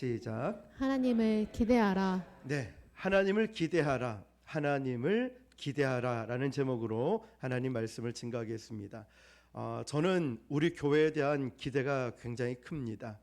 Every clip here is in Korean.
시작. 하나님을 기대하라. 네, 하나님을 기대하라. 하나님을 기대하라라는 제목으로 하나님 말씀을 증거하겠습니다. 저는 우리 교회에 대한 기대가 굉장히 큽니다.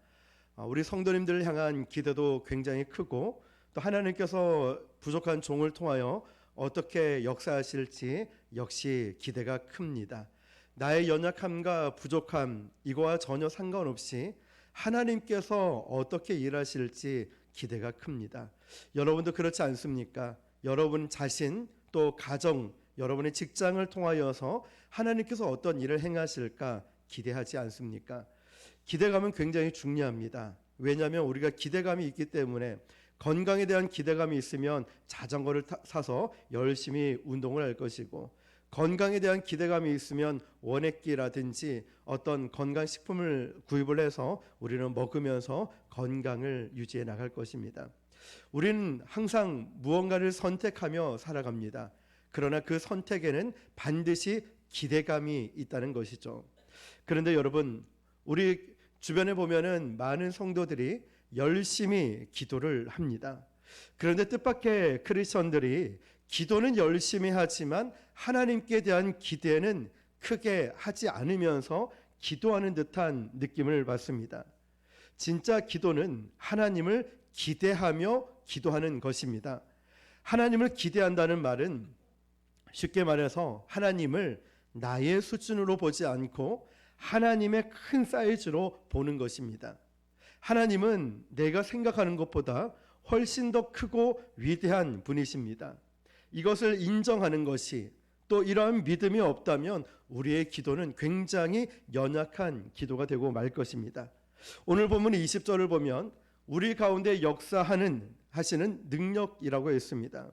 우리 성도님들을 향한 기대도 굉장히 크고, 또 하나님께서 부족한 종을 통하여 어떻게 역사하실지 역시 기대가 큽니다. 나의 연약함과 부족함 이거와 전혀 상관없이 하나님께서 어떻게 일하실지 기대가 큽니다. 여러분도 그렇지 않습니까? 여러분 자신 또 가정, 여러분의 직장을 통하여서 하나님께서 어떤 일을 행하실까 기대하지 않습니까? 기대감은 굉장히 중요합니다. 왜냐하면 우리가 기대감이 있기 때문에, 건강에 대한 기대감이 있으면 자전거를 사서 열심히 운동을 할 것이고, 건강에 대한 기대감이 있으면 원액기라든지 어떤 건강식품을 구입을 해서 우리는 먹으면서 건강을 유지해 나갈 것입니다. 우리는 항상 무언가를 선택하며 살아갑니다. 그러나 그 선택에는 반드시 기대감이 있다는 것이죠. 그런데 여러분, 우리 주변에 보면은 많은 성도들이 열심히 기도를 합니다. 그런데 뜻밖의 크리스천들이 기도는 열심히 하지만 하나님께 대한 기대는 크게 하지 않으면서 기도하는 듯한 느낌을 받습니다. 진짜 기도는 하나님을 기대하며 기도하는 것입니다. 하나님을 기대한다는 말은 쉽게 말해서 하나님을 나의 수준으로 보지 않고 하나님의 큰 사이즈로 보는 것입니다. 하나님은 내가 생각하는 것보다 훨씬 더 크고 위대한 분이십니다. 이것을 인정하는 것이, 또 이러한 믿음이 없다면 우리의 기도는 굉장히 연약한 기도가 되고 말 것입니다. 오늘 본문 20절을 보면 우리 가운데 하시는 능력이라고 했습니다.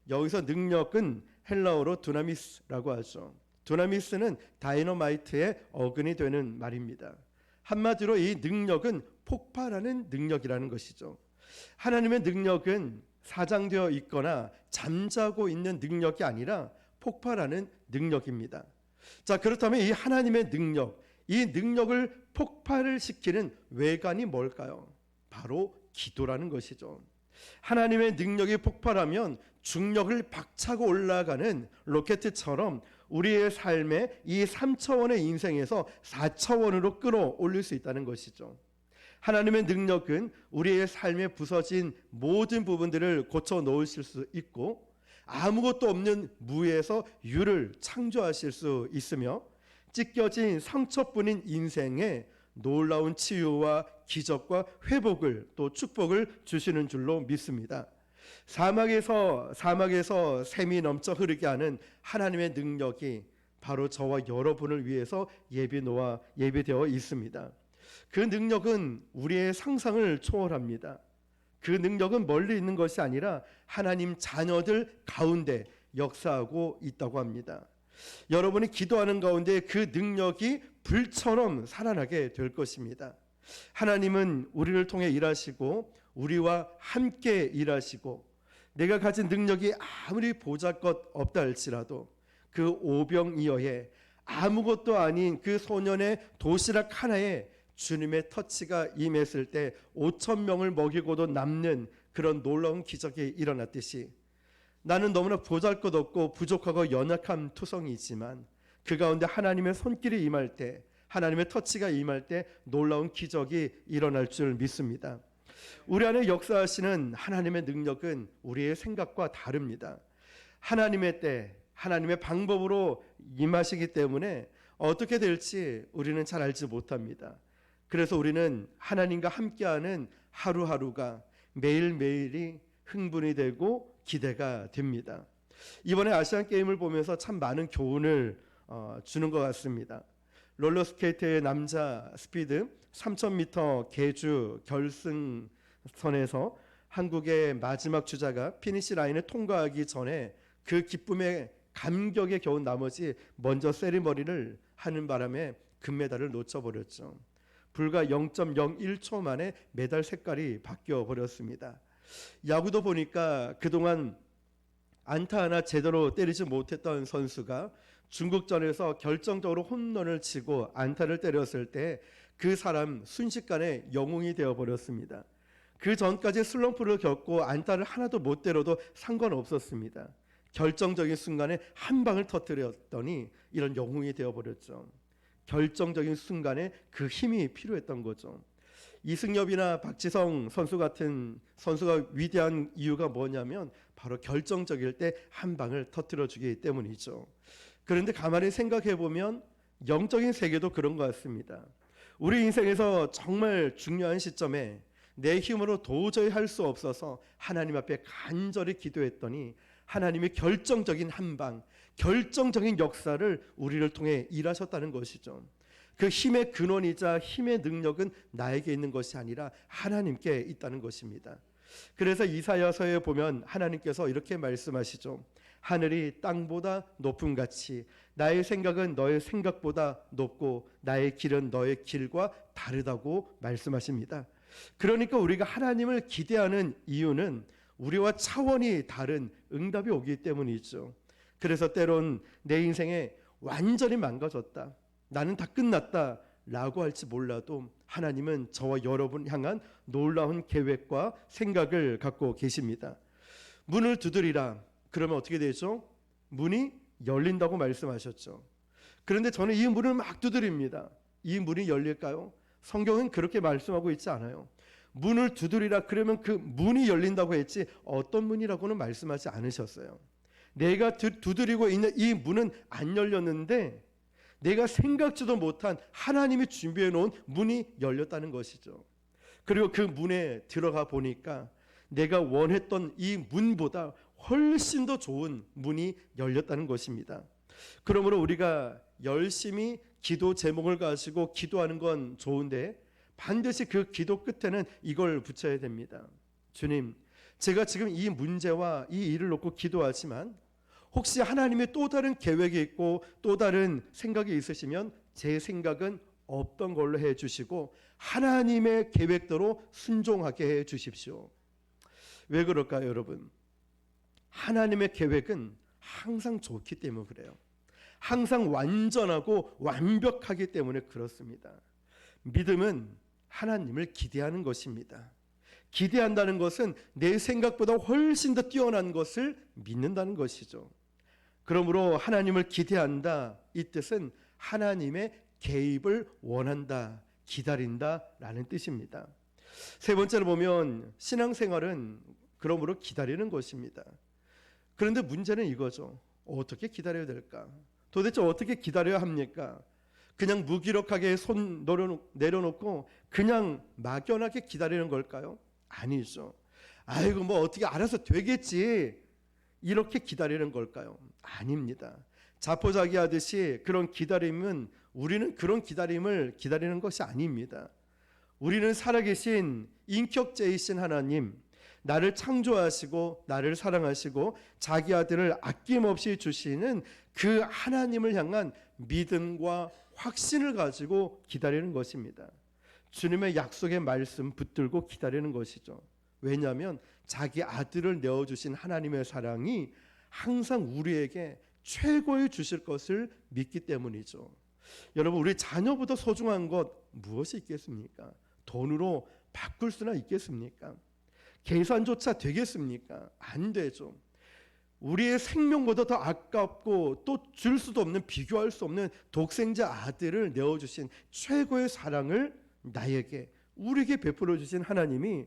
여기서 능력은 헬라어로 두나미스라고 하죠. 두나미스는 다이너마이트의 어근이 되는 말입니다. 한마디로 이 능력은 폭발하는 능력이라는 것이죠. 하나님의 능력은 사장되어 있거나 잠자고 있는 능력이 아니라 폭발하는 능력입니다. 자, 그렇다면 이 하나님의 능력, 이 능력을 폭발을 시키는 외관이 뭘까요? 바로 기도라는 것이죠. 하나님의 능력이 폭발하면 중력을 박차고 올라가는 로켓처럼 우리의 삶의 이 3차원의 인생에서 4차원으로 끌어올릴 수 있다는 것이죠. 하나님의 능력은 우리의 삶에 부서진 모든 부분들을 고쳐 놓으실 수 있고, 아무것도 없는 무에서 유를 창조하실 수 있으며, 찢겨진 상처뿐인 인생에 놀라운 치유와 기적과 회복을, 또 축복을 주시는 줄로 믿습니다. 사막에서 샘이 넘쳐 흐르게 하는 하나님의 능력이 바로 저와 여러분을 위해서 예비되어 있습니다. 그 능력은 우리의 상상을 초월합니다. 그 능력은 멀리 있는 것이 아니라 하나님 자녀들 가운데 역사하고 있다고 합니다. 여러분이 기도하는 가운데 그 능력이 불처럼 살아나게 될 것입니다. 하나님은 우리를 통해 일하시고 우리와 함께 일하시고, 내가 가진 능력이 아무리 보잘것 없다 할지라도 그 오병이어의 아무것도 아닌 그 소년의 도시락 하나에 주님의 터치가 임했을 때 5,000명을 먹이고도 남는 그런 놀라운 기적이 일어났듯이, 나는 너무나 보잘것없고 부족하고 연약한 투성이지만 그 가운데 하나님의 손길이 임할 때, 하나님의 터치가 임할 때 놀라운 기적이 일어날 줄 믿습니다. 우리 안에 역사하시는 하나님의 능력은 우리의 생각과 다릅니다. 하나님의 때, 하나님의 방법으로 임하시기 때문에 어떻게 될지 우리는 잘 알지 못합니다. 그래서 우리는 하나님과 함께하는 하루하루가 매일매일이 흥분이 되고 기대가 됩니다. 이번에 아시안 게임을 보면서 참 많은 교훈을 주는 것 같습니다. 롤러스케이트의 남자 스피드 3000m 계주 결승선에서 한국의 마지막 주자가 피니시 라인을 통과하기 전에 그 기쁨의 감격에 겨우 나머지 먼저 세리머니를 하는 바람에 금메달을 놓쳐버렸죠. 불과 0.01초 만에 메달 색깔이 바뀌어 버렸습니다. 야구도 보니까 그동안 안타 하나 제대로 때리지 못했던 선수가 중국전에서 결정적으로 홈런을 치고 안타를 때렸을 때 그 사람 순식간에 영웅이 되어버렸습니다. 그 전까지 슬럼프를 겪고 안타를 하나도 못 때려도 상관없었습니다. 결정적인 순간에 한 방을 터뜨렸더니 이런 영웅이 되어버렸죠. 결정적인 순간에 그 힘이 필요했던 거죠. 이승엽이나 박지성 선수 같은 선수가 위대한 이유가 뭐냐면 바로 결정적일 때 한 방을 터뜨려 주기 때문이죠. 그런데 가만히 생각해 보면 영적인 세계도 그런 것 같습니다. 우리 인생에서 정말 중요한 시점에 내 힘으로 도저히 할 수 없어서 하나님 앞에 간절히 기도했더니 하나님이 결정적인 한 방, 결정적인 역사를 우리를 통해 일하셨다는 것이죠. 그 힘의 근원이자 힘의 능력은 나에게 있는 것이 아니라 하나님께 있다는 것입니다. 그래서 이사야서에 보면 하나님께서 이렇게 말씀하시죠. 하늘이 땅보다 높음 같이 나의 생각은 너의 생각보다 높고 나의 길은 너의 길과 다르다고 말씀하십니다. 그러니까 우리가 하나님을 기대하는 이유는 우리와 차원이 다른 응답이 오기 때문이죠. 그래서 때론 내 인생에 완전히 망가졌다, 나는 다 끝났다 라고 할지 몰라도 하나님은 저와 여러분 향한 놀라운 계획과 생각을 갖고 계십니다. 문을 두드리라. 그러면 어떻게 되죠? 문이 열린다고 말씀하셨죠. 그런데 저는 이 문을 막 두드립니다. 이 문이 열릴까요? 성경은 그렇게 말씀하고 있지 않아요. 문을 두드리라 그러면 그 문이 열린다고 했지 어떤 문이라고는 말씀하지 않으셨어요. 내가 두드리고 있는 이 문은 안 열렸는데 내가 생각지도 못한 하나님이 준비해 놓은 문이 열렸다는 것이죠. 그리고 그 문에 들어가 보니까 내가 원했던 이 문보다 훨씬 더 좋은 문이 열렸다는 것입니다. 그러므로 우리가 열심히 기도 제목을 가지고 기도하는 건 좋은데 반드시 그 기도 끝에는 이걸 붙여야 됩니다. 주님, 제가 지금 이 문제와 이 일을 놓고 기도하지만 혹시 하나님의 또 다른 계획이 있고 또 다른 생각이 있으시면 제 생각은 없던 걸로 해 주시고 하나님의 계획대로 순종하게 해 주십시오. 왜 그럴까요, 여러분? 하나님의 계획은 항상 좋기 때문에 그래요. 항상 완전하고 완벽하기 때문에 그렇습니다. 믿음은 하나님을 기대하는 것입니다. 기대한다는 것은 내 생각보다 훨씬 더 뛰어난 것을 믿는다는 것이죠. 그러므로 하나님을 기대한다, 이 뜻은 하나님의 개입을 원한다, 기다린다 라는 뜻입니다. 세 번째로 보면 신앙생활은 그러므로 기다리는 것입니다. 그런데 문제는 이거죠. 어떻게 기다려야 될까? 도대체 어떻게 기다려야 합니까? 그냥 무기력하게 손 내려놓고 그냥 막연하게 기다리는 걸까요? 아니죠. 아이고 뭐 어떻게 알아서 되겠지, 이렇게 기다리는 걸까요? 아닙니다. 자포자기하듯이 그런 기다림은, 우리는 그런 기다림을 기다리는 것이 아닙니다. 우리는 살아계신 인격제이신 하나님, 나를 창조하시고 나를 사랑하시고 자기 아들을 아낌없이 주시는 그 하나님을 향한 믿음과 확신을 가지고 기다리는 것입니다. 주님의 약속의 말씀 붙들고 기다리는 것이죠. 왜냐하면 자기 아들을 내어주신 하나님의 사랑이 항상 우리에게 최고의 주실 것을 믿기 때문이죠. 여러분, 우리 자녀보다 소중한 것 무엇이 있겠습니까? 돈으로 바꿀 수나 있겠습니까? 계산조차 되겠습니까? 안 되죠. 우리의 생명보다 더 아깝고 또 줄 수도 없는, 비교할 수 없는 독생자 아들을 내어주신 최고의 사랑을 나에게, 우리에게 베풀어 주신 하나님이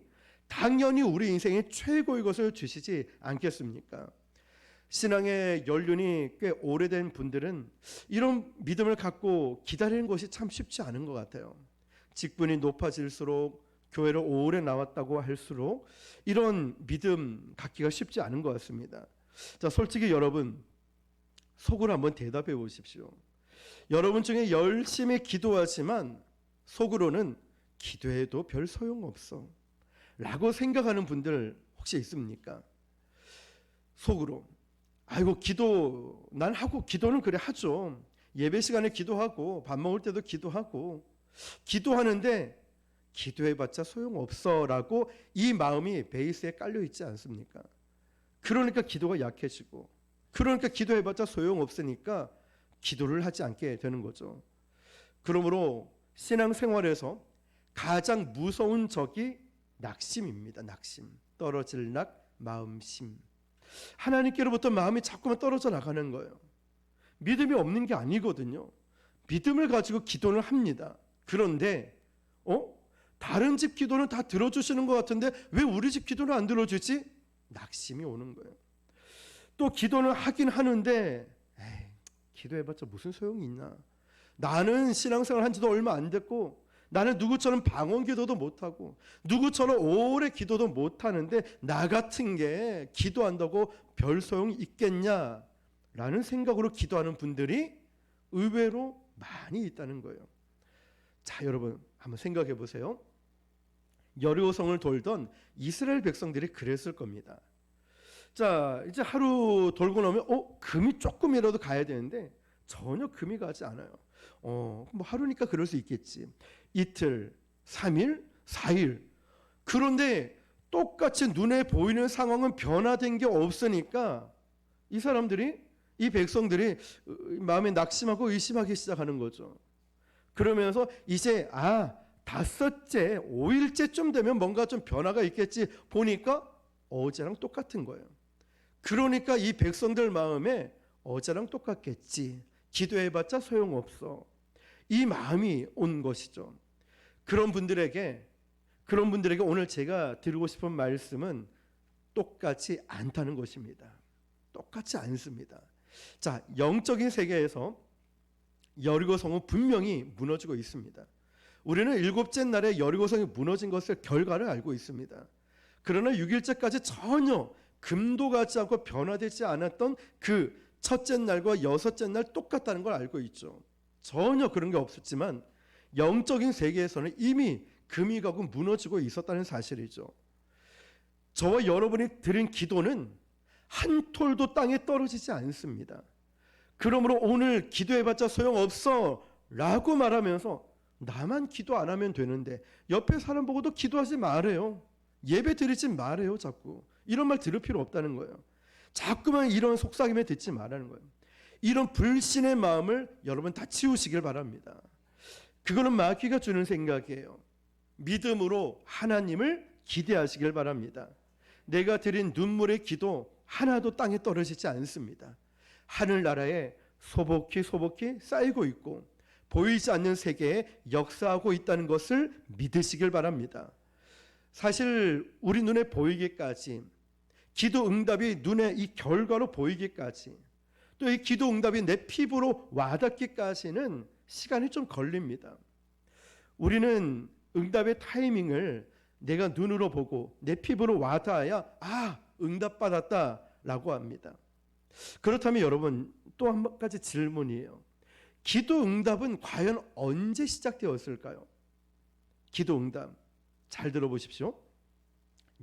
당연히 우리 인생의 최고의 것을 주시지 않겠습니까? 신앙의 연륜이 꽤 오래된 분들은 이런 믿음을 갖고 기다리는 것이 참 쉽지 않은 것 같아요. 직분이 높아질수록, 교회를 오래 나왔다고 할수록 이런 믿음 갖기가 쉽지 않은 것 같습니다. 자, 솔직히 여러분 속으로 한번 대답해 보십시오. 여러분 중에 열심히 기도하지만 속으로는 기도해도 별 소용없어 라고 생각하는 분들 혹시 있습니까? 속으로 아이고 기도 난 하고, 기도는 그래 하죠. 예배 시간에 기도하고 밥 먹을 때도 기도하고, 기도하는데 기도해봤자 소용없어 라고 이 마음이 베이스에 깔려 있지 않습니까? 그러니까 기도가 약해지고, 그러니까 기도해봤자 소용없으니까 기도를 하지 않게 되는 거죠. 그러므로 신앙생활에서 가장 무서운 적이 낙심입니다. 낙심. 떨어질 낙, 마음심. 하나님께로부터 마음이 자꾸만 떨어져 나가는 거예요. 믿음이 없는 게 아니거든요. 믿음을 가지고 기도를 합니다. 그런데 다른 집 기도는 다 들어주시는 것 같은데 왜 우리 집 기도는 안 들어주지? 낙심이 오는 거예요. 또 기도는 하긴 하는데 기도해봤자 무슨 소용이 있나. 나는 신앙생활 한 지도 얼마 안 됐고 나는 누구처럼 방언 기도도 못하고 누구처럼 오래 기도도 못하는데 나 같은 게 기도한다고 별 소용이 있겠냐라는 생각으로 기도하는 분들이 의외로 많이 있다는 거예요. 자, 여러분 한번 생각해 보세요. 여리고성을 돌던 이스라엘 백성들이 그랬을 겁니다. 자, 이제 하루 돌고 나면 금이 조금이라도 가야 되는데 전혀 금이 가지 않아요. 뭐 하루니까 그럴 수 있겠지. 이틀, 3일, 4일. 그런데 똑같이 눈에 보이는 상황은 변화된 게 없으니까 이 사람들이, 이 백성들이 마음에 낙심하고 의심하기 시작하는 거죠. 그러면서 이제 다섯째, 5일째쯤 되면 뭔가 좀 변화가 있겠지 보니까 어제랑 똑같은 거예요. 그러니까 이 백성들 마음에 어제랑 똑같겠지. 기도해봤자 소용없어. 이 마음이 온 것이죠. 그런 분들에게 오늘 제가 드리고 싶은 말씀은 똑같지 않다는 것입니다. 똑같지 않습니다. 자, 영적인 세계에서 여리고성은 분명히 무너지고 있습니다. 우리는 7째 날에 여리고성이 무너진 것을 결과를 알고 있습니다. 그러나 6일째까지 전혀 금도 가지 않고 변화되지 않았던 그 첫째 날과 여섯째 날 똑같다는 걸 알고 있죠. 전혀 그런 게 없었지만 영적인 세계에서는 이미 금이 가고 무너지고 있었다는 사실이죠. 저와 여러분이 드린 기도는 한 톨도 땅에 떨어지지 않습니다. 그러므로 오늘 기도해봤자 소용없어 라고 말하면서 나만 기도 안 하면 되는데 옆에 사람 보고도 기도하지 말아요. 예배 드리지 말아요. 자꾸 이런 말 들을 필요 없다는 거예요. 자꾸만 이런 속삭임에 듣지 말라는 거예요. 이런 불신의 마음을 여러분 다 치우시길 바랍니다. 그거는 마귀가 주는 생각이에요. 믿음으로 하나님을 기대하시길 바랍니다. 내가 드린 눈물의 기도 하나도 땅에 떨어지지 않습니다. 하늘나라에 소복히 쌓이고 있고 보이지 않는 세계에 역사하고 있다는 것을 믿으시길 바랍니다. 사실 우리 눈에 보이기까지, 기도 응답이 눈에 이 결과로 보이기까지, 또 이 기도 응답이 내 피부로 와닿기까지는 시간이 좀 걸립니다. 우리는 응답의 타이밍을 내가 눈으로 보고 내 피부로 와닿아야 응답받았다라고 합니다. 그렇다면 여러분 또 한 가지 질문이에요. 기도 응답은 과연 언제 시작되었을까요? 기도 응답 잘 들어보십시오.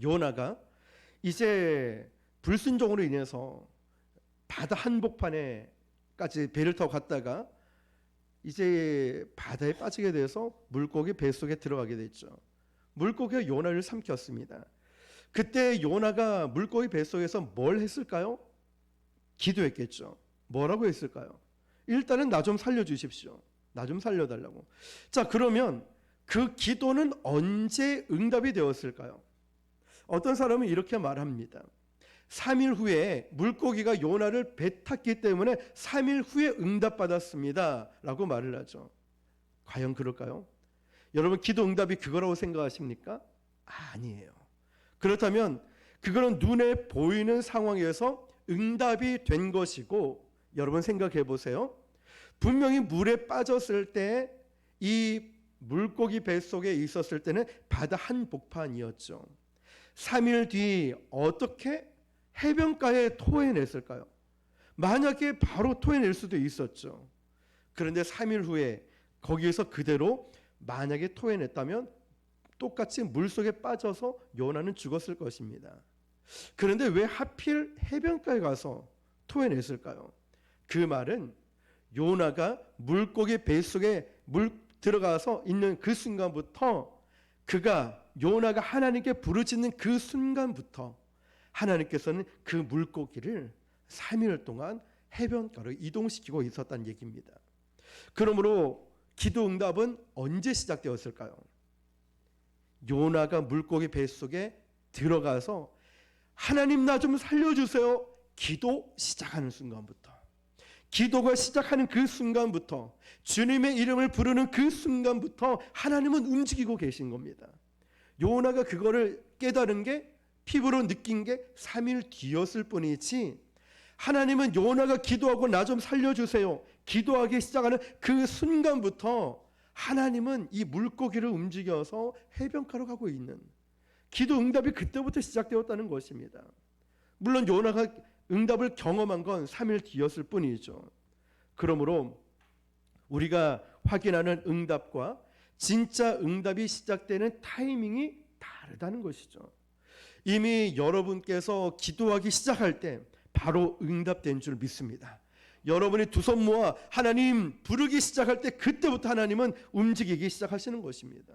요나가 이제 불순종으로 인해서 바다 한복판에까지 배를 타고 갔다가 이제 바다에 빠지게 돼서 물고기 뱃속에 들어가게 됐죠. 물고기가 요나를 삼켰습니다. 그때 요나가 물고기 뱃속에서 뭘 했을까요? 기도했겠죠. 뭐라고 했을까요? 일단은 나 좀 살려주십시오. 나 좀 살려달라고. 자, 그러면 그 기도는 언제 응답이 되었을까요? 어떤 사람은 이렇게 말합니다. 3일 후에 물고기가 요나를 뱉었기 때문에 3일 후에 응답받았습니다 라고 말을 하죠. 과연 그럴까요? 여러분 기도 응답이 그거라고 생각하십니까? 아니에요. 그렇다면 그거는 눈에 보이는 상황에서 응답이 된 것이고, 여러분 생각해 보세요. 분명히 물에 빠졌을 때 이 물고기 뱃속에 있었을 때는 바다 한복판이었죠. 3일 뒤 어떻게 해변가에 토해냈을까요? 만약에 바로 토해낼 수도 있었죠. 그런데 3일 후에 거기에서 그대로 만약에 토해냈다면 똑같이 물속에 빠져서 요나는 죽었을 것입니다. 그런데 왜 하필 해변가에 가서 토해냈을까요? 그 말은 요나가 물고기 뱃속에 들어가서 있는 그 순간부터, 그가 요나가 하나님께 부르짖는 그 순간부터 하나님께서는 그 물고기를 3일 동안 해변가로 이동시키고 있었다는 얘기입니다. 그러므로 기도 응답은 언제 시작되었을까요? 요나가 물고기 뱃속에 들어가서 하나님 나 좀 살려주세요 기도 시작하는 순간부터, 기도가 시작하는 그 순간부터, 주님의 이름을 부르는 그 순간부터 하나님은 움직이고 계신 겁니다. 요나가 그거를 깨달은 게, 피부로 느낀 게 3일 뒤였을 뿐이지, 하나님은 요나가 기도하고 나 좀 살려주세요 기도하기 시작하는 그 순간부터 하나님은 이 물고기를 움직여서 해변가로 가고 있는, 기도 응답이 그때부터 시작되었다는 것입니다. 물론 요나가 응답을 경험한 건 3일 뒤였을 뿐이죠. 그러므로 우리가 확인하는 응답과 진짜 응답이 시작되는 타이밍이 다르다는 것이죠. 이미 여러분께서 기도하기 시작할 때 바로 응답된 줄 믿습니다. 여러분이 두 손 모아 하나님 부르기 시작할 때 그때부터 하나님은 움직이기 시작하시는 것입니다.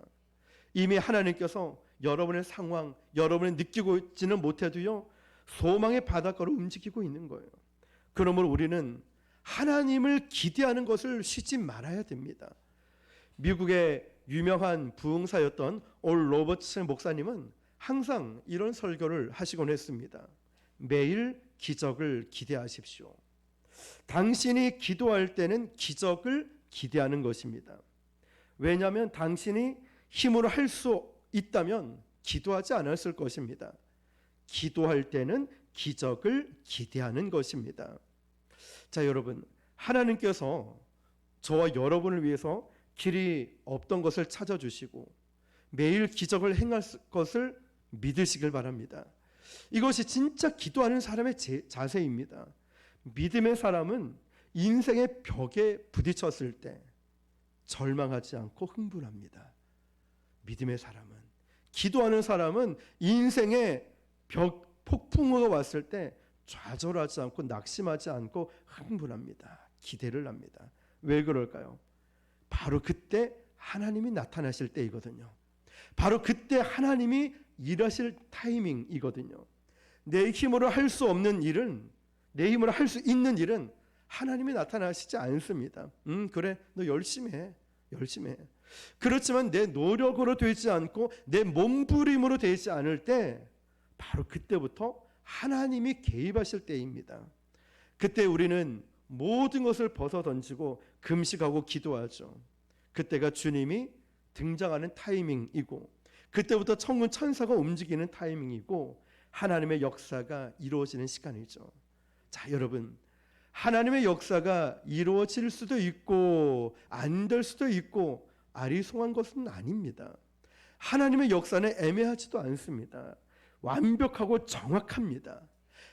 이미 하나님께서 여러분의 상황, 여러분이 느끼고 있지는 못해도요, 소망의 바닷가로 움직이고 있는 거예요. 그러므로 우리는 하나님을 기대하는 것을 쉬지 말아야 됩니다. 미국의 유명한 부흥사였던 올 로버츠 목사님은 항상 이런 설교를 하시곤 했습니다. 매일 기적을 기대하십시오. 당신이 기도할 때는 기적을 기대하는 것입니다. 왜냐하면 당신이 힘으로 할 수 있다면 기도하지 않았을 것입니다. 기도할 때는 기적을 기대하는 것입니다. 자, 여러분, 하나님께서 저와 여러분을 위해서 길이 없던 것을 찾아주시고 매일 기적을 행할 것을 믿으시길 바랍니다. 이것이 진짜 기도하는 사람의 자세입니다. 믿음의 사람은 인생의 벽에 부딪혔을 때 절망하지 않고 흥분합니다. 믿음의 사람은, 기도하는 사람은 인생의 벽, 폭풍우가 왔을 때 좌절하지 않고 낙심하지 않고 흥분합니다. 기대를 합니다. 왜 그럴까요? 바로 그때 하나님이 나타나실 때이거든요. 바로 그때 하나님이 일하실 타이밍이거든요. 내 힘으로 할 수 없는 일은, 내 힘으로 할 수 있는 일은 하나님이 나타나시지 않습니다. 그래, 너 열심히 해. 열심히 해. 그렇지만 내 노력으로 되지 않고 내 몸부림으로 되지 않을 때 바로 그때부터 하나님이 개입하실 때입니다. 그때 우리는 모든 것을 벗어던지고 금식하고 기도하죠. 그때가 주님이 등장하는 타이밍이고, 그때부터 천군 천사가 움직이는 타이밍이고, 하나님의 역사가 이루어지는 시간이죠. 자, 여러분, 하나님의 역사가 이루어질 수도 있고 안 될 수도 있고 아리송한 것은 아닙니다. 하나님의 역사는 애매하지도 않습니다. 완벽하고 정확합니다.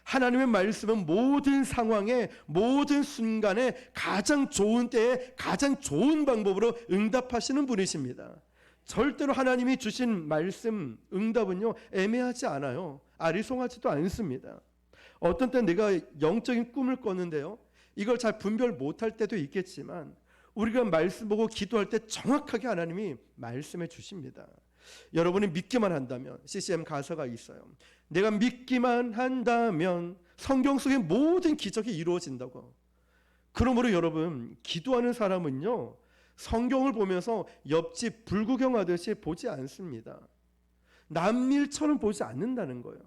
하나님의 말씀은 모든 상황에, 모든 순간에 가장 좋은 때에 가장 좋은 방법으로 응답하시는 분이십니다. 절대로 하나님이 주신 말씀, 응답은요, 애매하지 않아요. 아리송하지도 않습니다. 어떤 때 내가 영적인 꿈을 꿨는데요, 이걸 잘 분별 못할 때도 있겠지만 우리가 말씀 보고 기도할 때 정확하게 하나님이 말씀해 주십니다. 여러분이 믿기만 한다면, CCM 가사가 있어요. 내가 믿기만 한다면 성경 속의 모든 기적이 이루어진다고. 그러므로 여러분, 기도하는 사람은요, 성경을 보면서 옆집 불구경하듯이 보지 않습니다. 남일처럼 보지 않는다는 거예요.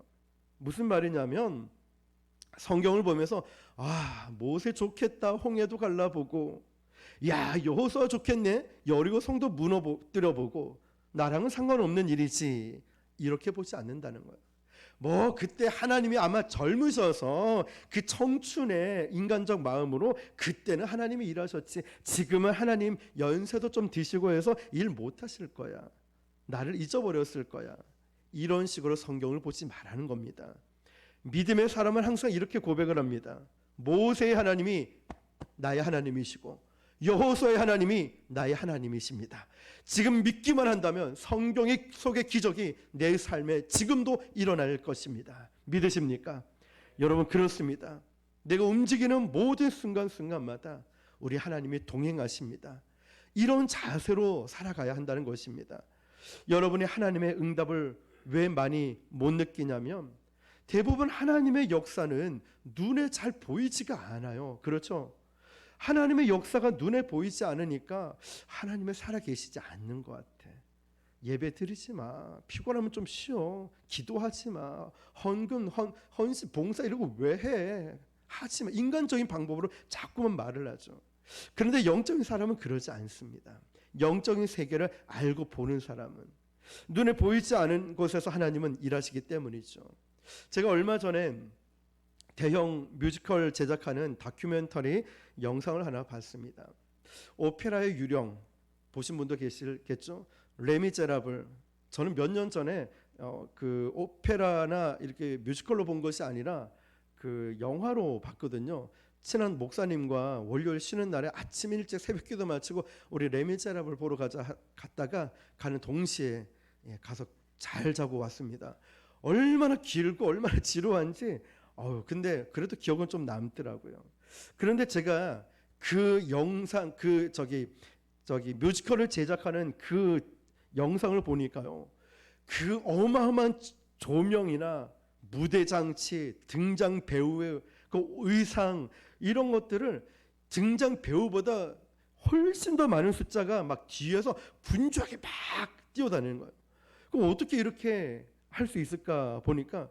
무슨 말이냐면, 성경을 보면서 모세 좋겠다, 홍해도 갈라보고, 야, 여호수아 좋겠네, 여리고 성도 무너뜨려보고, 나랑은 상관없는 일이지, 이렇게 보지 않는다는 거예요. 뭐 그때 하나님이 아마 젊으셔서 그 청춘의 인간적 마음으로 그때는 하나님이 일하셨지, 지금은 하나님 연세도 좀 드시고 해서 일 못하실 거야, 나를 잊어버렸을 거야, 이런 식으로 성경을 보지 말라는 겁니다. 믿음의 사람은 항상 이렇게 고백을 합니다. 모세의 하나님이 나의 하나님이시고 여호수아의 하나님이 나의 하나님이십니다. 지금 믿기만 한다면 성경 속의 기적이 내 삶에 지금도 일어날 것입니다. 믿으십니까? 여러분, 그렇습니다. 내가 움직이는 모든 순간순간마다 우리 하나님이 동행하십니다. 이런 자세로 살아가야 한다는 것입니다. 여러분이 하나님의 응답을 왜 많이 못 느끼냐면, 대부분 하나님의 역사는 눈에 잘 보이지가 않아요. 그렇죠? 하나님의 역사가 눈에 보이지 않으니까 하나님은 살아계시지 않는 것 같아. 예배 드리지 마. 피곤하면 좀 쉬어. 기도하지 마. 헌금, 헌신, 봉사 이런 거 왜 해? 하지 마. 인간적인 방법으로 자꾸만 말을 하죠. 그런데 영적인 사람은 그러지 않습니다. 영적인 세계를 알고 보는 사람은 눈에 보이지 않은 곳에서 하나님은 일하시기 때문이죠. 제가 얼마 전에 대형 뮤지컬 제작하는 다큐멘터리 영상을 하나 봤습니다. 오페라의 유령 보신 분도 계시겠죠? 레미제라블. 저는 몇 년 전에 그 오페라나 이렇게 뮤지컬로 본 것이 아니라 그 영화로 봤거든요. 친한 목사님과 월요일 쉬는 날에 아침 일찍 새벽기도 마치고 우리 레미제라블 보러 갔다가 가는 동시에 가서 잘 자고 왔습니다. 얼마나 길고 얼마나 지루한지 근데 그래도 기억은 좀 남더라고요. 그런데 제가 그 영상 저기 뮤지컬을 제작하는 그 영상을 보니까요. 그 어마어마한 조명이나 무대 장치, 등장 배우의 그 의상 이런 것들을 등장 배우보다 훨씬 더 많은 숫자가 막 뒤에서 분주하게 막 뛰어다니는 거예요. 그럼 어떻게 이렇게 할 수 있을까 보니까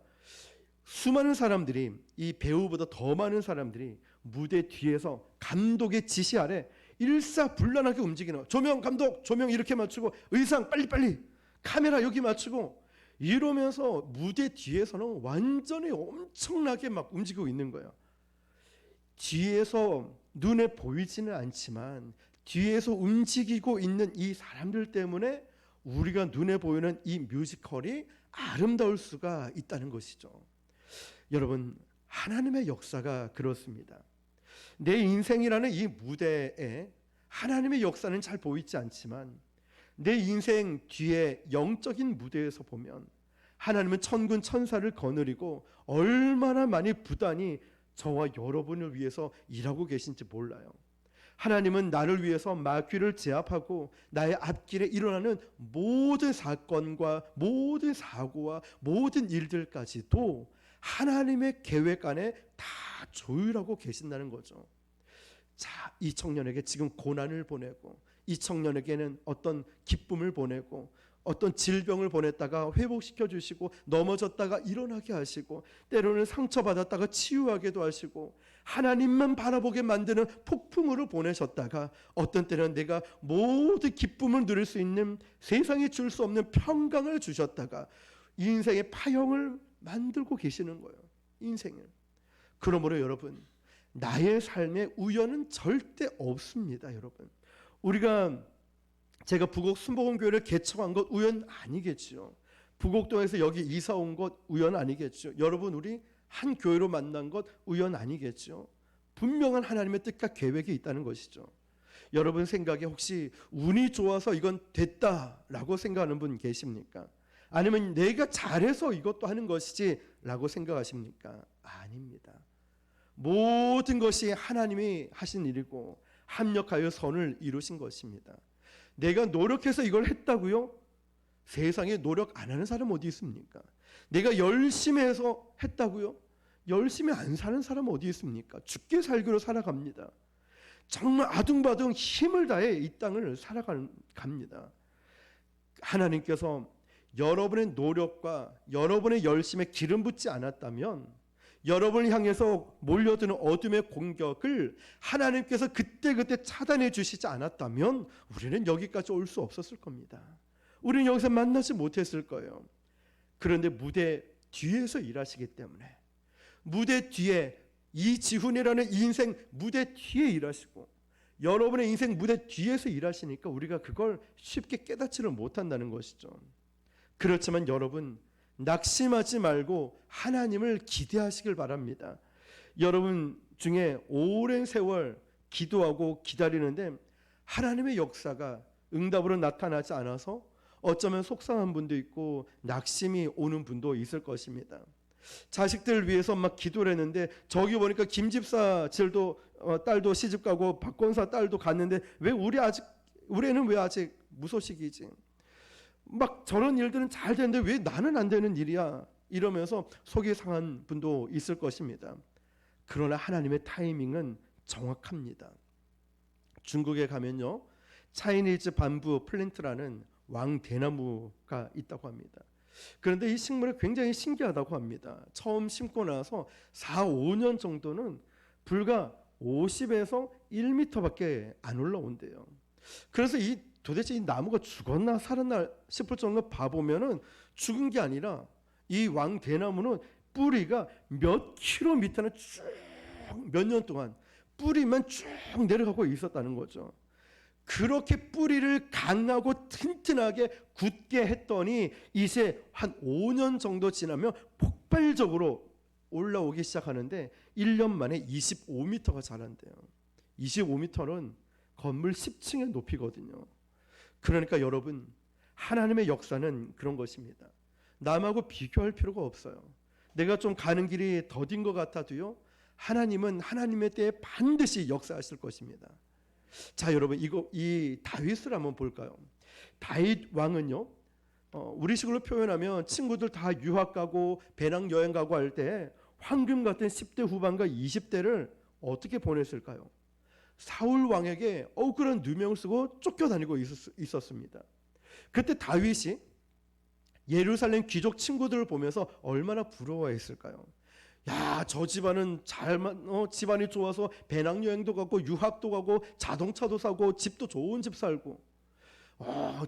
수많은 사람들이 이 배우보다 더 많은 사람들이 무대 뒤에서 감독의 지시 아래 일사불란하게 움직이는 거예요. 조명 감독 조명 이렇게 맞추고 의상 빨리빨리 카메라 여기 맞추고 이러면서 무대 뒤에서는 완전히 엄청나게 막 움직이고 있는 거예요. 뒤에서 눈에 보이지는 않지만 뒤에서 움직이고 있는 이 사람들 때문에 우리가 눈에 보이는 이 뮤지컬이 아름다울 수가 있다는 것이죠. 여러분, 하나님의 역사가 그렇습니다. 내 인생이라는 이 무대에 하나님의 역사는 잘 보이지 않지만 내 인생 뒤에 영적인 무대에서 보면 하나님은 천군 천사를 거느리고 얼마나 많이 부단히 저와 여러분을 위해서 일하고 계신지 몰라요. 하나님은 나를 위해서 마귀를 제압하고 나의 앞길에 일어나는 모든 사건과 모든 사고와 모든 일들까지도 하나님의 계획 안에 다 조율하고 계신다는 거죠. 자, 이 청년에게 지금 고난을 보내고 이 청년에게는 어떤 기쁨을 보내고 어떤 질병을 보냈다가 회복시켜 주시고 넘어졌다가 일어나게 하시고 때로는 상처받았다가 치유하게도 하시고 하나님만 바라보게 만드는 폭풍으로 보내셨다가 어떤 때는 내가 모든 기쁨을 누릴 수 있는 세상에 줄 수 없는 평강을 주셨다가 인생의 파형을 만들고 계시는 거예요. 인생을. 그러므로 여러분, 나의 삶에 우연은 절대 없습니다. 여러분, 제가 부곡 순복음교회를 개척한 것 우연 아니겠죠. 부곡동에서 여기 이사 온 것 우연 아니겠죠. 여러분, 우리 한 교회로 만난 것 우연 아니겠죠. 분명한 하나님의 뜻과 계획이 있다는 것이죠. 여러분 생각에 혹시 운이 좋아서 이건 됐다라고 생각하는 분 계십니까? 아니면 내가 잘해서 이것도 하는 것이지 라고 생각하십니까? 아닙니다. 모든 것이 하나님이 하신 일이고 합력하여 선을 이루신 것입니다. 내가 노력해서 이걸 했다고요? 세상에 노력 안 하는 사람 어디 있습니까? 내가 열심히 해서 했다고요? 열심히 안 사는 사람 어디 있습니까? 죽게 살기로 살아갑니다. 정말 아둥바둥 힘을 다해 이 땅을 살아갑니다. 하나님께서 여러분의 노력과 여러분의 열심에 기름 붓지 않았다면 여러분을 향해서 몰려드는 어둠의 공격을 하나님께서 그때그때 차단해 주시지 않았다면 우리는 여기까지 올 수 없었을 겁니다. 우리는 여기서 만나지 못했을 거예요. 그런데 무대 뒤에서 일하시기 때문에 무대 뒤에 이지훈이라는 인생 무대 뒤에 일하시고 여러분의 인생 무대 뒤에서 일하시니까 우리가 그걸 쉽게 깨닫지를 못한다는 것이죠. 그렇지만 여러분, 낙심하지 말고 하나님을 기대하시길 바랍니다. 여러분 중에 오랜 세월 기도하고 기다리는데 하나님의 역사가 응답으로 나타나지 않아서 어쩌면 속상한 분도 있고 낙심이 오는 분도 있을 것입니다. 자식들을 위해서 막 기도를 했는데 저기 보니까 김집사 딸도 시집가고 박권사 딸도 갔는데 왜 우리 애는 왜 아직 무소식이지? 막 저런 일들은 잘 되는데 왜 나는 안 되는 일이야? 이러면서 속이 상한 분도 있을 것입니다. 그러나 하나님의 타이밍은 정확합니다. 중국에 가면요, 차이니즈 밤부 플랜트라는 왕대나무가 있다고 합니다. 그런데 이 식물이 굉장히 신기하다고 합니다. 처음 심고 나서 4, 5년 정도는 불과 50에서 1m밖에 안 올라온대요. 그래서 도대체 이 나무가 죽었나 살았나 싶을 정도로 봐보면은 죽은 게 아니라 이 왕대나무는 뿌리가 몇 킬로미터나 쭉 몇 년 동안 뿌리만 쭉 내려가고 있었다는 거죠. 그렇게 뿌리를 강하고 튼튼하게 굳게 했더니 이제 한 5년 정도 지나면 폭발적으로 올라오기 시작하는데 1년 만에 25m가 자란대요. 25m는 건물 10층의 높이거든요. 그러니까 여러분, 하나님의 역사는 그런 것입니다. 남하고 비교할 필요가 없어요. 내가 좀 가는 길이 더딘 것 같아도요, 하나님은 하나님의 때에 반드시 역사하실 것입니다. 자, 여러분, 이 다윗을 한번 볼까요? 다윗 왕은요, 우리식으로 표현하면 친구들 다 유학 가고 배낭 여행 가고 할 때 황금 같은 10대 후반과 20대를 어떻게 보냈을까요? 사울 왕에게 억울한 누명을 쓰고 쫓겨다니고 있었습니다. 그때 다윗이 예루살렘 귀족 친구들을 보면서 얼마나 부러워했을까요? 야, 저 집안은 집안이 좋아서 배낭여행도 가고 유학도 가고 자동차도 사고 집도 좋은 집 살고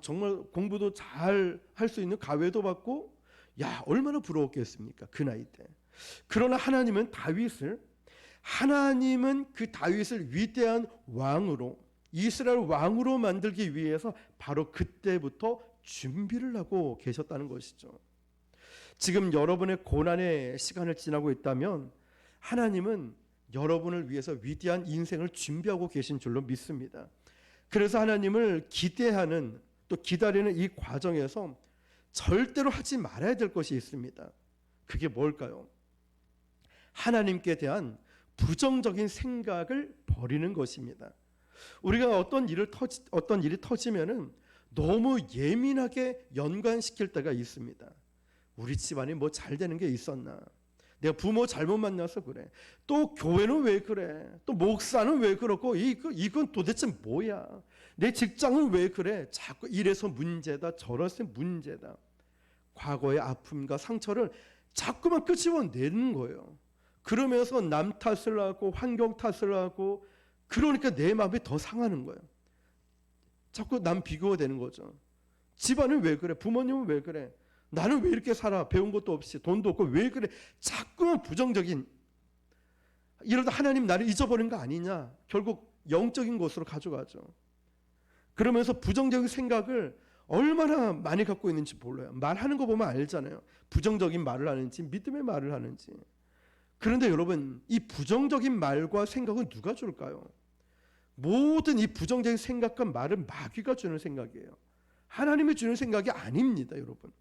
정말 공부도 잘 할 수 있는 가외도 받고, 야, 얼마나 부러웠겠습니까? 그 나이 때. 그러나 하나님은 그 다윗을 위대한 왕으로, 이스라엘 왕으로 만들기 위해서 바로 그때부터 준비를 하고 계셨다는 것이죠. 지금 여러분의 고난의 시간을 지나고 있다면 하나님은 여러분을 위해서 위대한 인생을 준비하고 계신 줄로 믿습니다. 그래서 하나님을 기대하는, 또 기다리는 이 과정에서 절대로 하지 말아야 될 것이 있습니다. 그게 뭘까요? 하나님께 대한 부정적인 생각을 버리는 것입니다. 우리가 어떤 일이 터지면은 너무 예민하게 연관시킬 때가 있습니다. 우리 집안이 뭐 잘 되는 게 있었나? 내가 부모 잘못 만나서 그래. 또 교회는 왜 그래? 또 목사는 왜 그렇고? 이건 도대체 뭐야? 내 직장은 왜 그래? 자꾸 이래서 문제다, 저래서 문제다. 과거의 아픔과 상처를 자꾸만 끄집어내는 거예요. 그러면서 남 탓을 하고 환경 탓을 하고, 그러니까 내 마음이 더 상하는 거예요. 자꾸 남 비교가 되는 거죠. 집안은 왜 그래? 부모님은 왜 그래? 나는 왜 이렇게 살아? 배운 것도 없이 돈도 없고 왜 그래? 자꾸만 부정적인, 이러다 하나님 나를 잊어버린 거 아니냐? 결국 영적인 곳으로 가져가죠. 그러면서 부정적인 생각을 얼마나 많이 갖고 있는지 몰라요. 말하는 거 보면 알잖아요. 부정적인 말을 하는지 믿음의 말을 하는지. 그런데 여러분, 이 부정적인 말과 생각은 누가 줄까요? 모든 이 부정적인 생각과 말은 마귀가 주는 생각이에요. 하나님이 주는 생각이 아닙니다, 여러분.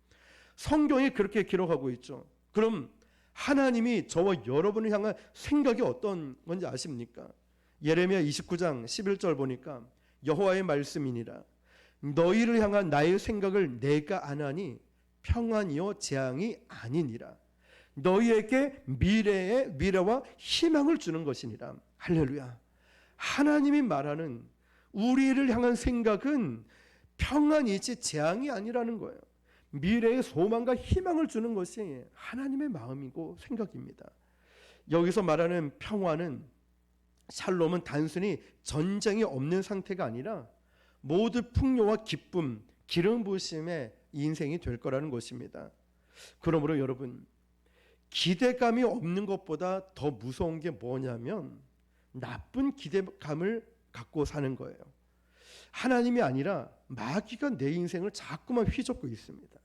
성경이 그렇게 기록하고 있죠. 그럼 하나님이 저와 여러분을 향한 생각이 어떤 건지 아십니까? 예레미야 29장 11절 보니까 여호와의 말씀이니라. 너희를 향한 나의 생각을 내가 아나니 평안이요 재앙이 아니니라. 너희에게 미래의 미래와 희망을 주는 것이니라. 할렐루야. 하나님이 말하는 우리를 향한 생각은 평안이지 재앙이 아니라는 거예요. 미래의 소망과 희망을 주는 것이 하나님의 마음이고 생각입니다. 여기서 말하는 평화는, 샬롬은 단순히 전쟁이 없는 상태가 아니라 모두 풍요와 기쁨, 기름 부으심의 인생이 될 거라는 것입니다. 그러므로 여러분, 기대감이 없는 것보다 더 무서운 게 뭐냐면 나쁜 기대감을 갖고 사는 거예요. 하나님이 아니라 마귀가 내 인생을 자꾸만 휘젓고 있습니다.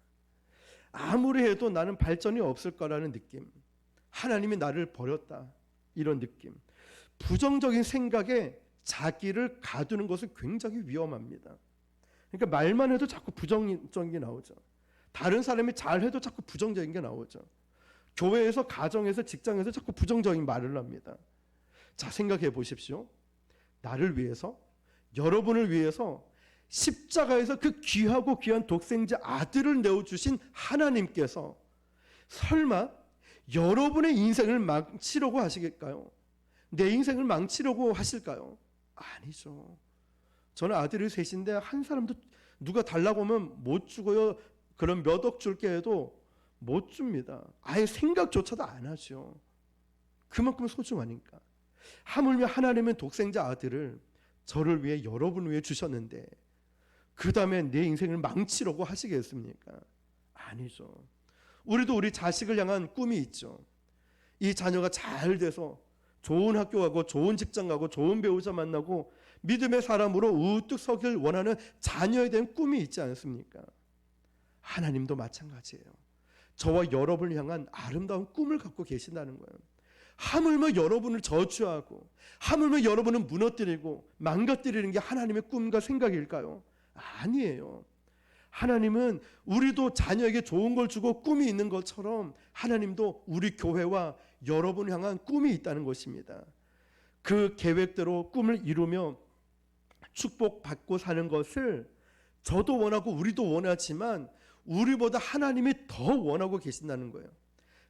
아무리 해도 나는 발전이 없을 거라는 느낌, 하나님이 나를 버렸다, 이런 느낌. 부정적인 생각에 자기를 가두는 것은 굉장히 위험합니다. 그러니까 말만 해도 자꾸 부정적인 게 나오죠. 다른 사람이 잘해도 자꾸 부정적인 게 나오죠. 교회에서, 가정에서, 직장에서 자꾸 부정적인 말을 합니다. 자, 생각해 보십시오. 나를 위해서, 여러분을 위해서 십자가에서 그 귀하고 귀한 독생자 아들을 내어주신 하나님께서 설마 여러분의 인생을 망치려고 하시겠까요? 내 인생을 망치려고 하실까요? 아니죠. 저는 아들이 셋인데 한 사람도 누가 달라고 하면 못 주고요. 그런 몇 억 줄게 해도 못 줍니다. 아예 생각조차도 안 하죠. 그만큼 소중하니까. 하물며 하나님은 독생자 아들을 저를 위해 여러분을 위해 주셨는데 그 다음에 내 인생을 망치려고 하시겠습니까? 아니죠. 우리도 우리 자식을 향한 꿈이 있죠. 이 자녀가 잘 돼서 좋은 학교 가고 좋은 직장 가고 좋은 배우자 만나고 믿음의 사람으로 우뚝 서길 원하는 자녀에 대한 꿈이 있지 않습니까? 하나님도 마찬가지예요. 저와 여러분을 향한 아름다운 꿈을 갖고 계신다는 거예요. 하물며 여러분을 저주하고 하물며 여러분을 무너뜨리고 망가뜨리는 게 하나님의 꿈과 생각일까요? 아니에요. 하나님은 우리도 자녀에게 좋은 걸 주고 꿈이 있는 것처럼 하나님도 우리 교회와 여러분을 향한 꿈이 있다는 것입니다. 그 계획대로 꿈을 이루며 축복받고 사는 것을 저도 원하고 우리도 원하지만 우리보다 하나님이 더 원하고 계신다는 거예요.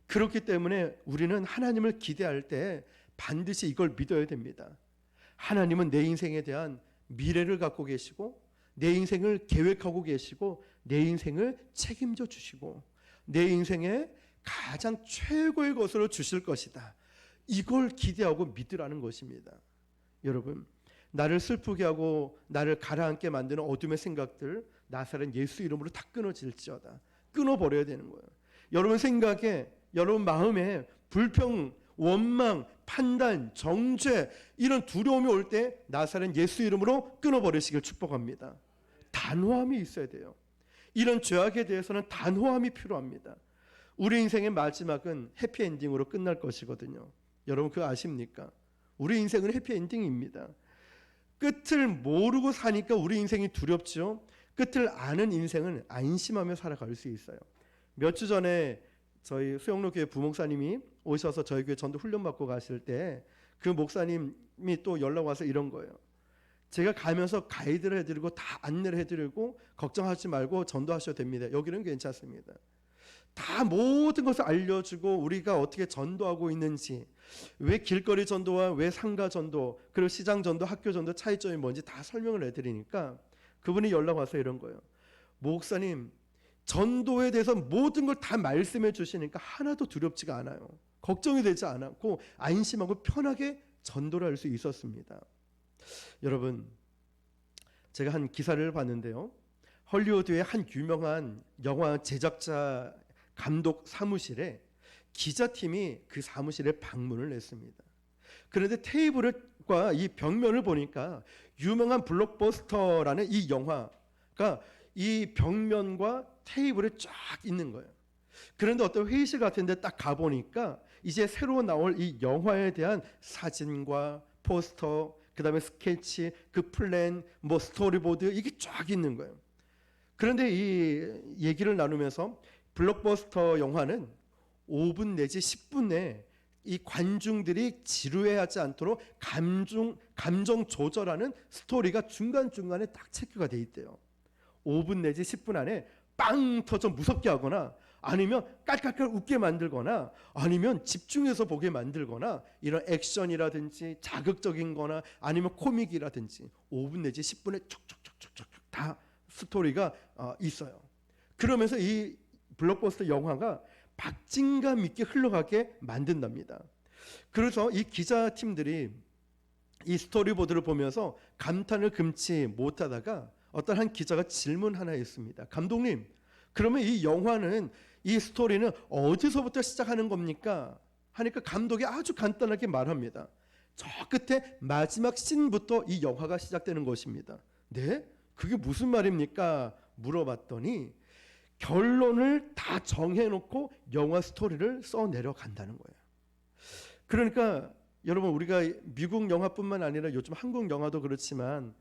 그렇기 때문에 우리는 하나님을 기대할 때 반드시 이걸 믿어야 됩니다. 하나님은 내 인생에 대한 미래를 갖고 계시고 내 인생을 계획하고 계시고 내 인생을 책임져 주시고 내 인생에 가장 최고의 것으로 주실 것이다. 이걸 기대하고 믿으라는 것입니다. 여러분, 나를 슬프게 하고 나를 가라앉게 만드는 어둠의 생각들 나사렛 예수 이름으로 다 끊어질지어다. 끊어버려야 되는 거예요. 여러분 생각에 여러분 마음에 불평, 원망, 판단, 정죄 이런 두려움이 올 때 나사렛 예수 이름으로 끊어버리시길 축복합니다. 단호함이 있어야 돼요. 이런 죄악에 대해서는 단호함이 필요합니다. 우리 인생의 마지막은 해피엔딩으로 끝날 것이거든요. 여러분 그거 아십니까? 우리 인생은 해피엔딩입니다. 끝을 모르고 사니까 우리 인생이 두렵죠. 끝을 아는 인생은 안심하며 살아갈 수 있어요. 몇 주 전에 저희 수영로 교회 부목사님이 오셔서 저희 교회 전도 훈련 받고 가실 때 그 목사님이 또 연락 와서 이런 거예요. 제가 가면서 가이드를 해드리고 다 안내를 해드리고 걱정하지 말고 전도하셔도 됩니다. 여기는 괜찮습니다. 다 모든 것을 알려주고 우리가 어떻게 전도하고 있는지, 왜 길거리 전도와 왜 상가 전도, 그리고 시장 전도, 학교 전도 차이점이 뭔지 다 설명을 해드리니까 그분이 연락 와서 이런 거예요. 목사님, 전도에 대해서 모든 걸 다 말씀해 주시니까 하나도 두렵지가 않아요. 걱정이 되지 않았고 안심하고 편하게 전도를 할 수 있었습니다. 여러분, 제가 한 기사를 봤는데요. 헐리우드의 한 유명한 영화 제작자 감독 사무실에 기자팀이 그 사무실에 방문을 했습니다. 그런데 테이블과 이 벽면을 보니까 유명한 블록버스터라는 이 영화가 이 벽면과 테이블에 쫙 있는 거예요. 그런데 어떤 회의실 같은 데 딱 가보니까 이제 새로 나올 이 영화에 대한 사진과 포스터, 그 다음에 스케치, 그 플랜, 뭐 스토리보드 이게 쫙 있는 거예요. 그런데 이 얘기를 나누면서 블록버스터 영화는 5분 내지 10분 내에 이 관중들이 지루해하지 않도록 감정 조절하는 스토리가 중간중간에 딱 체크가 돼 있대요. 5분 내지 10분 안에 빵 터져 무섭게 하거나 아니면 깔깔깔 웃게 만들거나 아니면 집중해서 보게 만들거나 이런 액션이라든지 자극적인 거나 아니면 코믹이라든지 5분 내지 10분에 촉촉촉촉촉 다 스토리가 있어요. 그러면서 이 블록버스터 영화가 박진감 있게 흘러가게 만든답니다. 그래서 이 기자팀들이 이 스토리보드를 보면서 감탄을 금치 못하다가 어떤 한 기자가 질문 하나 했습니다. 감독님, 그러면 이 영화는 이 스토리는 어디서부터 시작하는 겁니까? 하니까 감독이 아주 간단하게 말합니다. 저 끝에 마지막 씬부터 이 영화가 시작되는 것입니다. 네? 그게 무슨 말입니까? 물어봤더니 결론을 다 정해놓고 영화 스토리를 써내려간다는 거예요. 그러니까 여러분 우리가 미국 영화뿐만 아니라 요즘 한국 영화도 그렇지만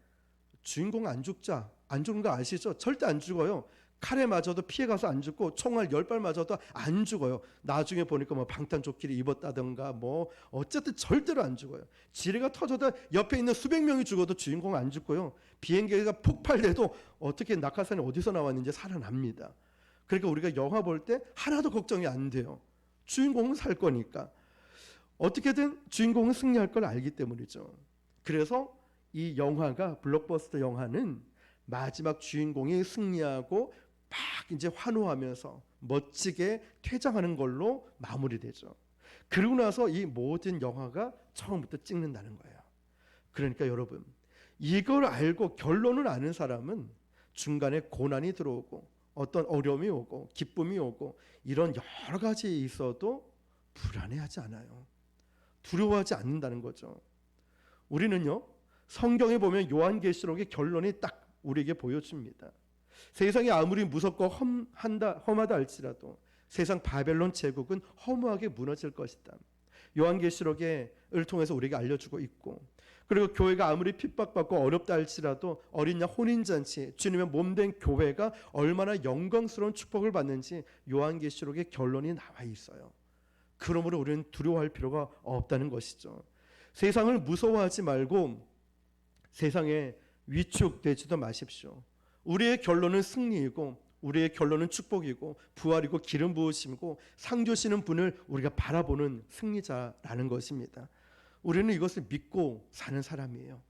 주인공 안 죽는 거 아시죠? 절대 안 죽어요. 칼에 맞아도 피해가서 안 죽고 총알 10발 맞아도 안 죽어요. 나중에 보니까 뭐 방탄조끼를 입었다던가 뭐 어쨌든 절대로 안 죽어요. 지뢰가 터져도 옆에 있는 수백 명이 죽어도 주인공 안 죽고요. 비행기가 폭발돼도 어떻게 낙하산이 어디서 나왔는지 살아납니다. 그러니까 우리가 영화 볼 때 하나도 걱정이 안 돼요. 주인공은 살 거니까. 어떻게든 주인공은 승리할 걸 알기 때문이죠. 그래서 이 영화가 블록버스터 영화는 마지막 주인공이 승리하고 막 이제 환호하면서 멋지게 퇴장하는 걸로 마무리되죠. 그러고 나서 이 모든 영화가 처음부터 찍는다는 거예요. 그러니까 여러분, 이걸 알고 결론을 아는 사람은 중간에 고난이 들어오고 어떤 어려움이 오고 기쁨이 오고 이런 여러 가지 있어도 불안해하지 않아요. 두려워하지 않는다는 거죠. 우리는요, 성경에 보면 요한계시록의 결론이 딱 우리에게 보여줍니다. 세상이 아무리 무섭고 험하다 할지라도 세상 바벨론 제국은 허무하게 무너질 것이다. 요한계시록을 통해서 우리에게 알려주고 있고, 그리고 교회가 아무리 핍박받고 어렵다 할지라도 어린 양 혼인잔치, 주님의 몸된 교회가 얼마나 영광스러운 축복을 받는지 요한계시록의 결론이 나와 있어요. 그러므로 우리는 두려워할 필요가 없다는 것이죠. 세상을 무서워하지 말고 세상에 위축되지도 마십시오. 우리의 결론은 승리이고 우리의 결론은 축복이고 부활이고 기름 부으심이고 상 주시는 분을 우리가 바라보는 승리자라는 것입니다. 우리는 이것을 믿고 사는 사람이에요.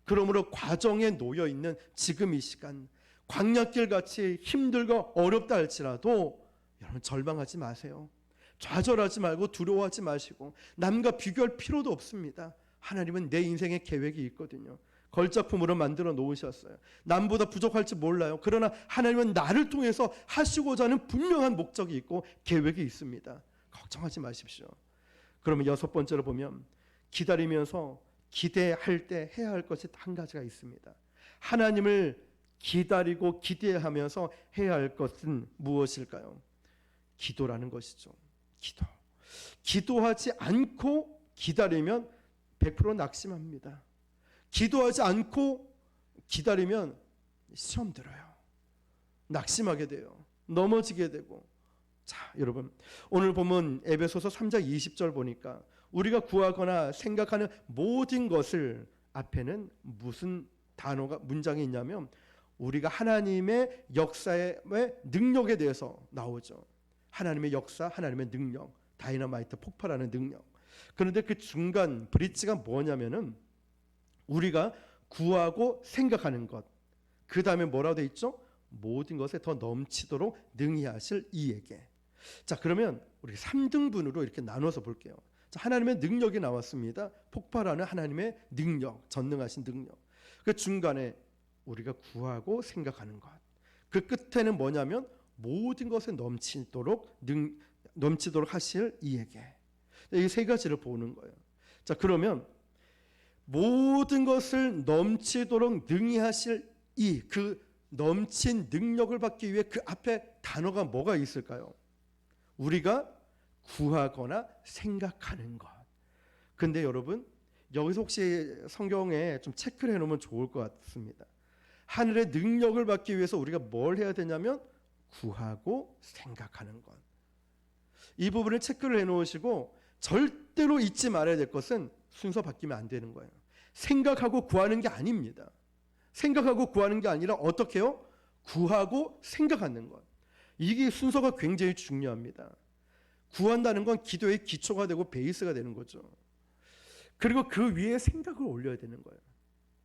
그러므로 과정에 놓여 있는 지금 이 시간, 광야길 같이 힘들고 어렵다 할지라도 여러분 절망하지 마세요. 좌절하지 말고 두려워하지 마시고 남과 비교할 필요도 없습니다. 하나님은 내 인생의 계획이 있거든요. 걸작품으로 만들어 놓으셨어요. 남보다 부족할지 몰라요. 그러나 하나님은 나를 통해서 하시고자 하는 분명한 목적이 있고 계획이 있습니다. 걱정하지 마십시오. 그러면 여섯 번째로 보면 기다리면서 기대할 때 해야 할 것이 한 가지가 있습니다. 하나님을 기다리고 기대하면서 해야 할 것은 무엇일까요? 기도라는 것이죠. 기도하지 않고 기다리면 100% 낙심합니다. 기도하지 않고 기다리면 시험 들어요. 낙심하게 돼요. 넘어지게 되고. 자, 여러분, 오늘 보면 에베소서 3장 20절 보니까 우리가 구하거나 생각하는 모든 것을 앞에는 무슨 단어가 문장이 있냐면 우리가 하나님의 역사의 능력에 대해서 나오죠. 하나님의 역사, 하나님의 능력, 다이너마이트 폭발하는 능력. 그런데 그 중간 브릿지가 뭐냐면은 우리가 구하고 생각하는 것. 그 다음에 뭐라고 돼 있죠? 모든 것에 더 넘치도록 능히 하실 이에게. 자, 그러면 우리 3등분으로 이렇게 나눠서 볼게요. 자, 하나님의 능력이 나왔습니다. 폭발하는 하나님의 능력, 전능하신 능력. 그 중간에 우리가 구하고 생각하는 것. 그 끝에는 뭐냐면 모든 것에 넘치도록 하실 이에게. 이 세 가지를 보는 거예요. 자, 그러면 모든 것을 넘치도록 능히 하실 이, 그 넘친 능력을 받기 위해 그 앞에 단어가 뭐가 있을까요? 우리가 구하거나 생각하는 것. 근데 여러분, 여기서 혹시 성경에 좀 체크를 해놓으면 좋을 것 같습니다. 하늘의 능력을 받기 위해서 우리가 뭘 해야 되냐면 구하고 생각하는 것. 이 부분을 체크를 해놓으시고 절대로 잊지 말아야 될 것은 순서 바뀌면 안 되는 거예요. 생각하고 구하는 게 아닙니다. 생각하고 구하는 게 아니라 어떻게 해요? 구하고 생각하는 것. 이게 순서가 굉장히 중요합니다. 구한다는 건 기도의 기초가 되고 베이스가 되는 거죠. 그리고 그 위에 생각을 올려야 되는 거예요.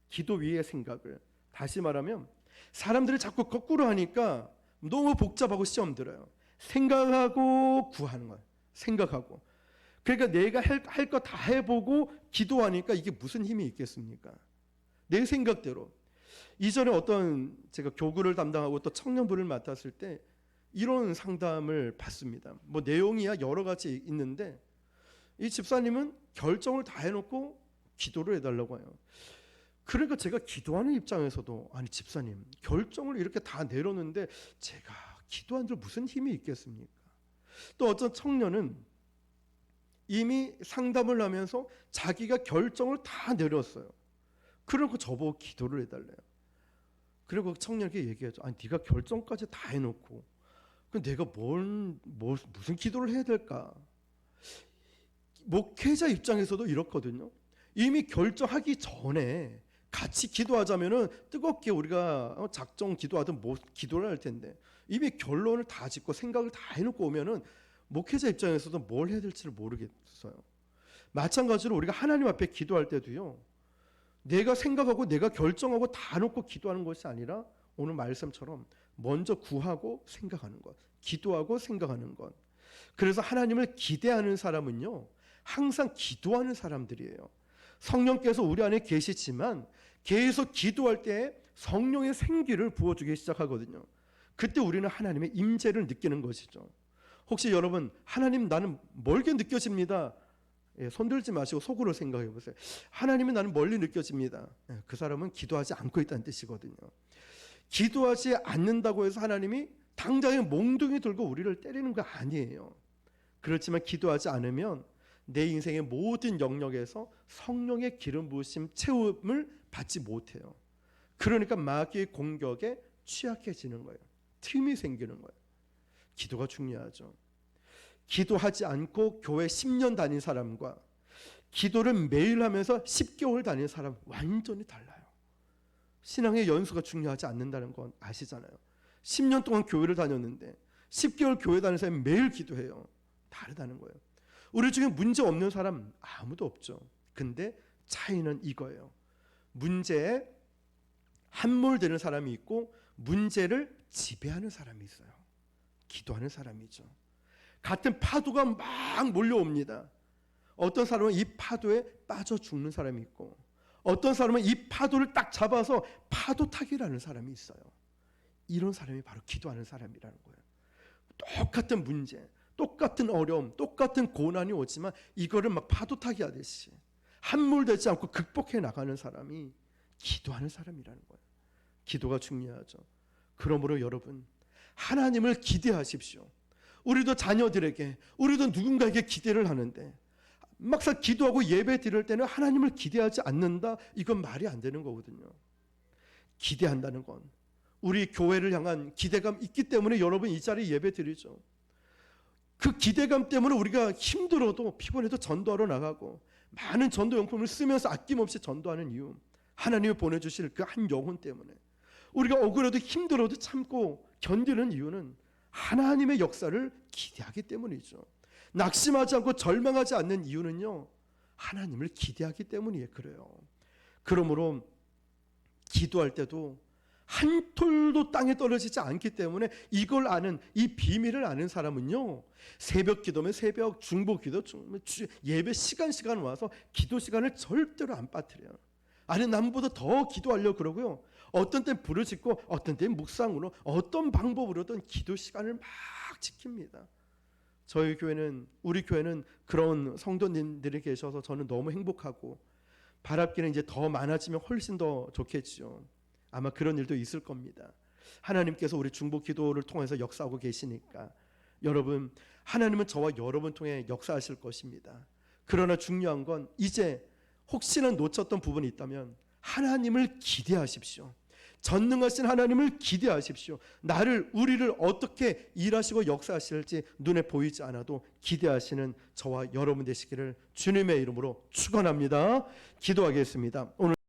기도 위에 생각을. 다시 말하면 사람들이 자꾸 거꾸로 하니까 너무 복잡하고 시험 들어요. 생각하고 구하는 거예요. 생각하고. 그러니까 내가 할 거 다 해보고 기도하니까 이게 무슨 힘이 있겠습니까? 내 생각대로. 이전에 어떤 제가 교구를 담당하고 또 청년부를 맡았을 때 이런 상담을 받습니다. 뭐 내용이야 여러 가지 있는데 이 집사님은 결정을 다 해놓고 기도를 해달라고 해요. 그러니까 제가 기도하는 입장에서도 아니 집사님 결정을 이렇게 다 내렸는데 제가 기도한 줄 무슨 힘이 있겠습니까? 또 어떤 청년은 이미 상담을 하면서 자기가 결정을 다 내렸어요. 그러고 저보고 기도를 해달래요. 그리고 청년에게 얘기하죠. 아니 네가 결정까지 다 해놓고 그럼 내가 무슨 기도를 해야 될까? 목회자 입장에서도 이렇거든요. 이미 결정하기 전에 같이 기도하자면은 뜨겁게 우리가 작정 기도하든 뭐 기도를 할 텐데 이미 결론을 다 짓고 생각을 다 해놓고 오면은 목회자 입장에서도 뭘 해야 될지를 모르겠어요. 마찬가지로 우리가 하나님 앞에 기도할 때도요. 내가 생각하고 내가 결정하고 다 놓고 기도하는 것이 아니라 오늘 말씀처럼 먼저 구하고 생각하는 것, 기도하고 생각하는 것. 그래서 하나님을 기대하는 사람은요, 항상 기도하는 사람들이에요. 성령께서 우리 안에 계시지만 계속 기도할 때 성령의 생기를 부어주기 시작하거든요. 그때 우리는 하나님의 임재를 느끼는 것이죠. 혹시 여러분, 하나님 나는 멀게 느껴집니다. 손 들지 마시고 속으로 생각해 보세요. 하나님이 나는 멀리 느껴집니다. 그 사람은 기도하지 않고 있다는 뜻이거든요. 기도하지 않는다고 해서 하나님이 당장에 몽둥이 들고 우리를 때리는 거 아니에요. 그렇지만 기도하지 않으면 내 인생의 모든 영역에서 성령의 기름 부으심 채움을 받지 못해요. 그러니까 마귀의 공격에 취약해지는 거예요. 틈이 생기는 거예요. 기도가 중요하죠. 기도하지 않고 교회 10년 다닌 사람과 기도를 매일 하면서 10개월 다닌 사람 완전히 달라요. 신앙의 연수가 중요하지 않는다는 건 아시잖아요. 10년 동안 교회를 다녔는데 10개월 교회 다니는 사람이 매일 기도해요. 다르다는 거예요. 우리 중에 문제 없는 사람 아무도 없죠. 근데 차이는 이거예요. 문제에 함몰되는 사람이 있고 문제를 지배하는 사람이 있어요. 기도하는 사람이죠. 같은 파도가 막 몰려옵니다. 어떤 사람은 이 파도에 빠져 죽는 사람이 있고 어떤 사람은 이 파도를 딱 잡아서 파도 타기라는 사람이 있어요. 이런 사람이 바로 기도하는 사람이라는 거예요. 똑같은 문제, 똑같은 어려움, 똑같은 고난이 오지만 이거를 막 파도 타기 하듯이 함몰되지 않고 극복해 나가는 사람이 기도하는 사람이라는 거예요. 기도가 중요하죠. 그러므로 여러분, 하나님을 기대하십시오. 우리도 자녀들에게, 우리도 누군가에게 기대를 하는데 막상 기도하고 예배 드릴 때는 하나님을 기대하지 않는다? 이건 말이 안 되는 거거든요. 기대한다는 건 우리 교회를 향한 기대감 있기 때문에 여러분 이 자리에 예배 드리죠. 그 기대감 때문에 우리가 힘들어도 피곤해도 전도하러 나가고 많은 전도용품을 쓰면서 아낌없이 전도하는 이유, 하나님이 보내주실 그 한 영혼 때문에 우리가 억울해도 힘들어도 참고 견디는 이유는 하나님의 역사를 기대하기 때문이죠. 낙심하지 않고 절망하지 않는 이유는요, 하나님을 기대하기 때문이에요. 그래요. 그러므로 기도할 때도 한 톨도 땅에 떨어지지 않기 때문에 이걸 아는, 이 비밀을 아는 사람은요, 새벽 기도면 새벽, 중보 기도, 예배 시간 와서 기도 시간을 절대로 안 빠뜨려요. 아니 남보다 더 기도하려고 그러고요, 어떤 땐 부르짖고 어떤 땐 묵상으로 어떤 방법으로든 기도 시간을 막 지킵니다. 저희 교회는, 우리 교회는 그런 성도님들이 계셔서 저는 너무 행복하고 바랍기는 이제 더 많아지면 훨씬 더 좋겠죠. 아마 그런 일도 있을 겁니다. 하나님께서 우리 중보 기도를 통해서 역사하고 계시니까 여러분, 하나님은 저와 여러분 통해 역사하실 것입니다. 그러나 중요한 건 이제 혹시나 놓쳤던 부분이 있다면 하나님을 기대하십시오. 전능하신 하나님을 기대하십시오. 우리를 어떻게 일하시고 역사하실지 눈에 보이지 않아도 기대하시는 저와 여러분 되시기를 주님의 이름으로 축원합니다. 기도하겠습니다. 오늘